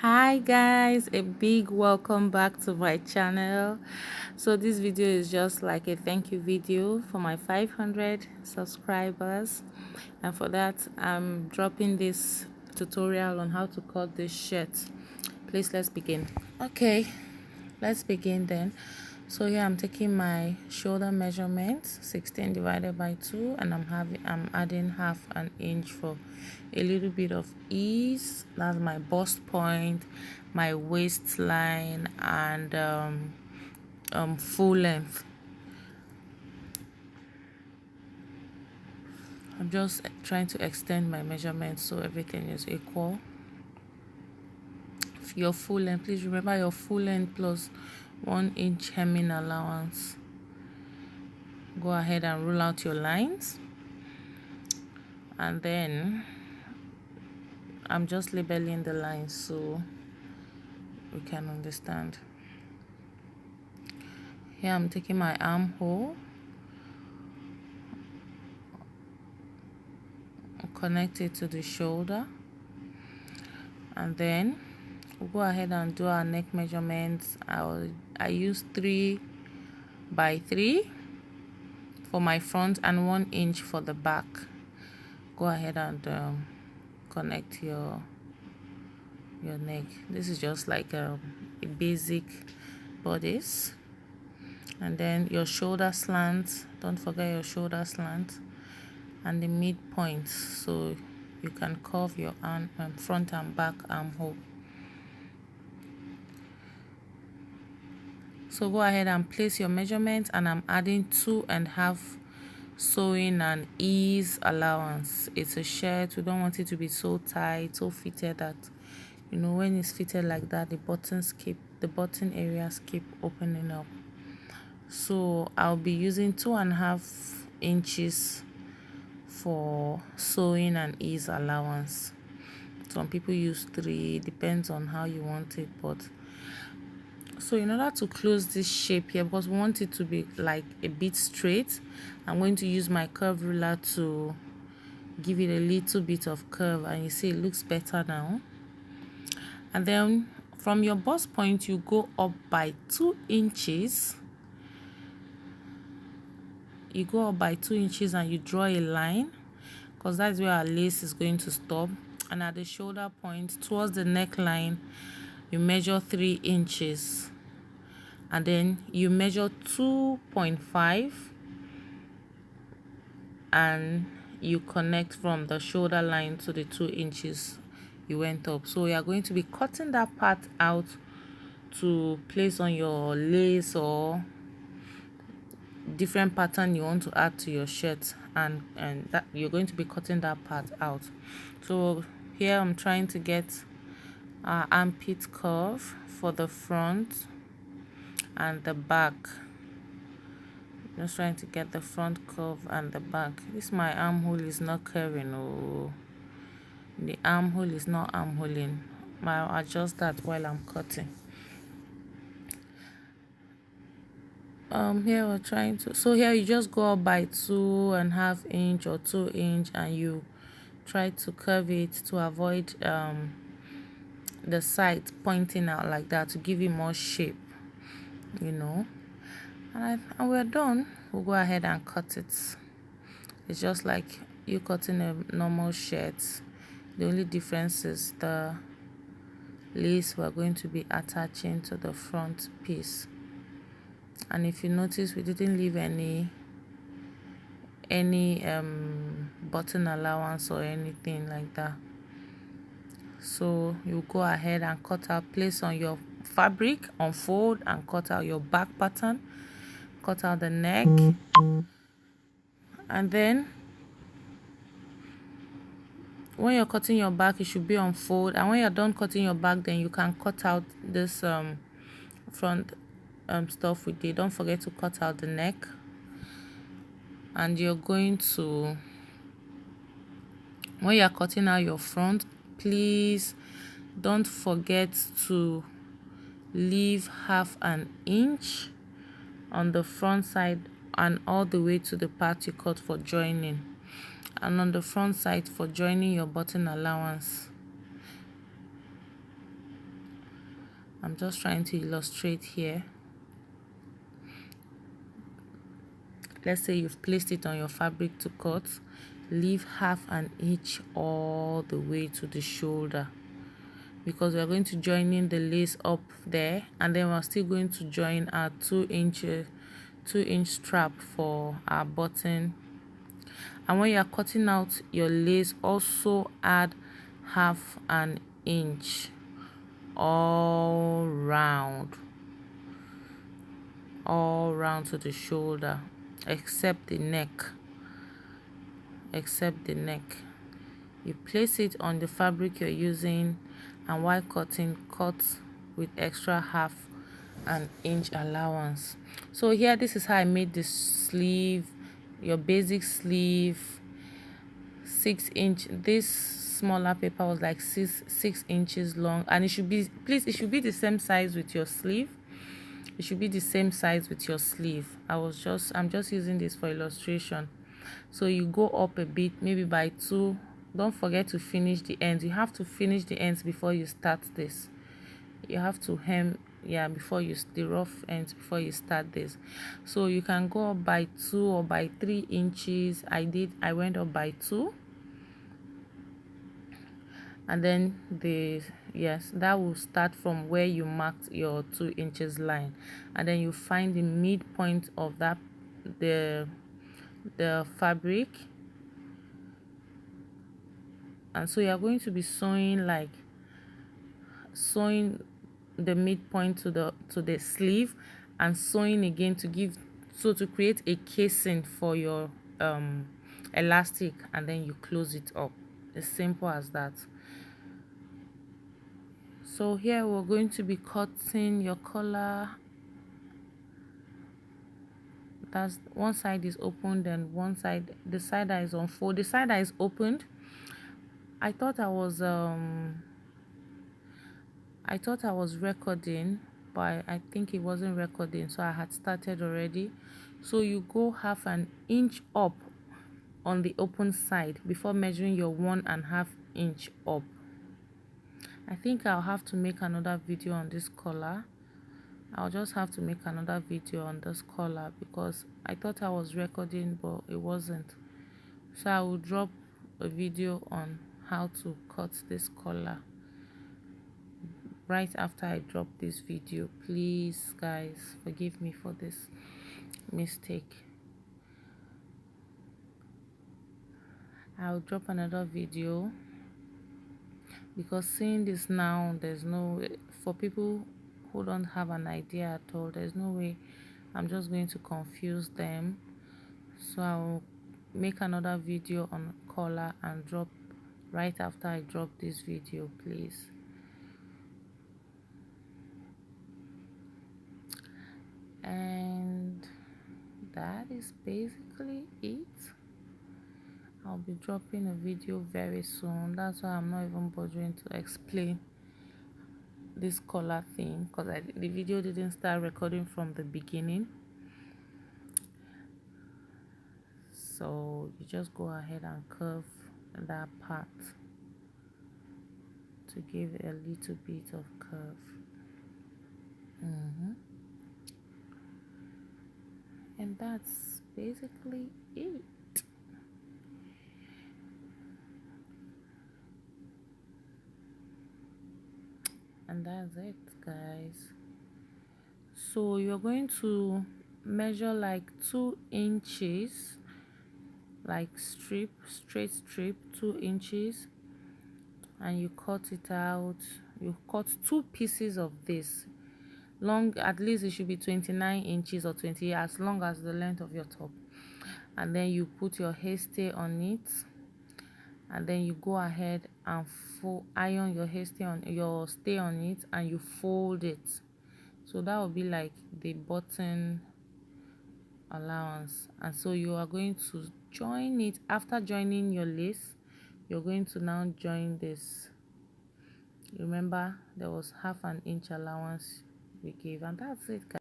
Hi guys, a big welcome back to my channel. So this video is just like a thank you video for my 500 subscribers, and for that I'm dropping this tutorial on how to cut this shirt. Please, let's begin. Okay, let's begin then. So here I'm taking my shoulder measurement 16 divided by 2, and I'm adding half an inch for a little bit of ease. That's my bust point, my waistline, and full length. I'm just trying to extend my measurement so everything is equal. Your full length, please remember your full length plus 1 inch hemming allowance. Go ahead and rule out your lines, and then I'm just labeling the lines so we can understand. Here I'm taking my armhole, connect it to the shoulder, and then we'll go ahead and do our neck measurements. I use 3 by 3 for my front and 1 inch for the back. Go ahead and connect your neck. This is just like a basic bodice. And then your shoulder slant, don't forget your shoulder slant, and the midpoint, so you can curve your arm, front and back armhole. So go ahead and place your measurement, and I'm adding 2.5 sewing and ease allowance. It's a shirt, we don't want it to be so tight, so fitted that, you know, when it's fitted like that, the button areas keep opening up. So I'll be using 2.5 inches for sewing and ease allowance. Some people use 3, depends on how you want it. But so in order to close this shape here, because we want it to be like a bit straight, I'm going to use my curve ruler to give it a little bit of curve, and you see it looks better now. And then from your bust point, you go up by 2 inches. You go up by 2 inches and you draw a line, because that's where our lace is going to stop. And at the shoulder point towards the neckline, you measure 3 inches, and then you measure 2.5, and you connect from the shoulder line to the 2 inches you went up. So you are going to be cutting that part out to place on your lace or different pattern you want to add to your shirt, and that you're going to be cutting that part out. So here I'm trying to get our armpit curve for the front and the back. Just trying to get the front curve and the back. This my armhole is not curving. Oh, the armhole is not armholing. I'll adjust that while I'm cutting. Here we're trying to, so here you just go up by 2.5 inch or 2 inch, and you try to curve it to avoid the side pointing out like that, to give it more shape, you know. And we're done. We'll go ahead and cut it. It's just like you cutting a normal shirt. The only difference is the lace we're going to be attaching to the front piece. And if you notice, we didn't leave any button allowance or anything like that. So you go ahead and cut out, place on your fabric, unfold and cut out your back pattern, cut out the neck, and then when you're cutting your back, it should be unfold. And when you're done cutting your back, then you can cut out this front stuff we did. Don't forget to cut out the neck, and you're going to, when you're cutting out your front, please don't forget to leave half an inch on the front side and all the way to the part you cut for joining, and on the front side for joining your button allowance. I'm just trying to illustrate here. Let's say you've placed it on your fabric to cut, leave half an inch all the way to the shoulder, because we're going to join in the lace up there, and then we're still going to join our 2-inch strap for our button. And when you're cutting out your lace, also add half an inch all round to the shoulder, except the neck. You place it on the fabric you're using, and while cutting, cut with extra half an inch allowance. So here, this is how I made the sleeve, your basic sleeve, 6-inch. This smaller paper was like 6 inches long, and it should be, please, it should be the same size with your sleeve. It should be the same size with your sleeve. I'm just using this for illustration. So you go up a bit, maybe by 2. Don't forget to finish the ends. You have to finish the ends before you start this. You have to hem, before you, the rough ends, before you start this. So you can go up by 2 or by 3 inches. I went up by 2, and then that will start from where you marked your 2 inches line, and then you find the midpoint of that, the fabric. And so you are going to be sewing the midpoint to the sleeve, and sewing again to create a casing for your elastic, and then you close it up. As simple as that. So here we're going to be cutting your collar. That's one side is opened, and one side, the side that is unfolded, the side that is opened, I thought I was recording, but I think it wasn't recording, so I had started already. So you go half an inch up on the open side before measuring your 1.5 inch up. I think I'll have to make another video on this collar. I'll just have to make another video on this collar, because I thought I was recording, but it wasn't. So I will drop a video on how to cut this collar right after I drop this video. Please, guys, forgive me for this mistake. I'll drop another video, because seeing this now, there's no, for people who don't have an idea at all, there's no way I'm just going to confuse them. So I'll make another video on collar and drop right after I drop this video, please. And that is basically it. I'll be dropping a video very soon. That's why I'm not even bothering to explain this collar thing, because the video didn't start recording from the beginning. So you just go ahead and curve that part to give it a little bit of curve. And that's basically it. And that's it, guys. So you're going to measure like 2 inches, like straight strip 2 inches, and you cut it out. You cut 2 pieces of this long, at least it should be 29 inches or 20, as long as the length of your top. And then you put your hairstay on it, and then you go ahead and iron your stay on it, and you fold it. So that will be like the button allowance. And so you are going to join it. After joining your lace, you're going to now join this. Remember, there was half an inch allowance we gave, and that's it, guys.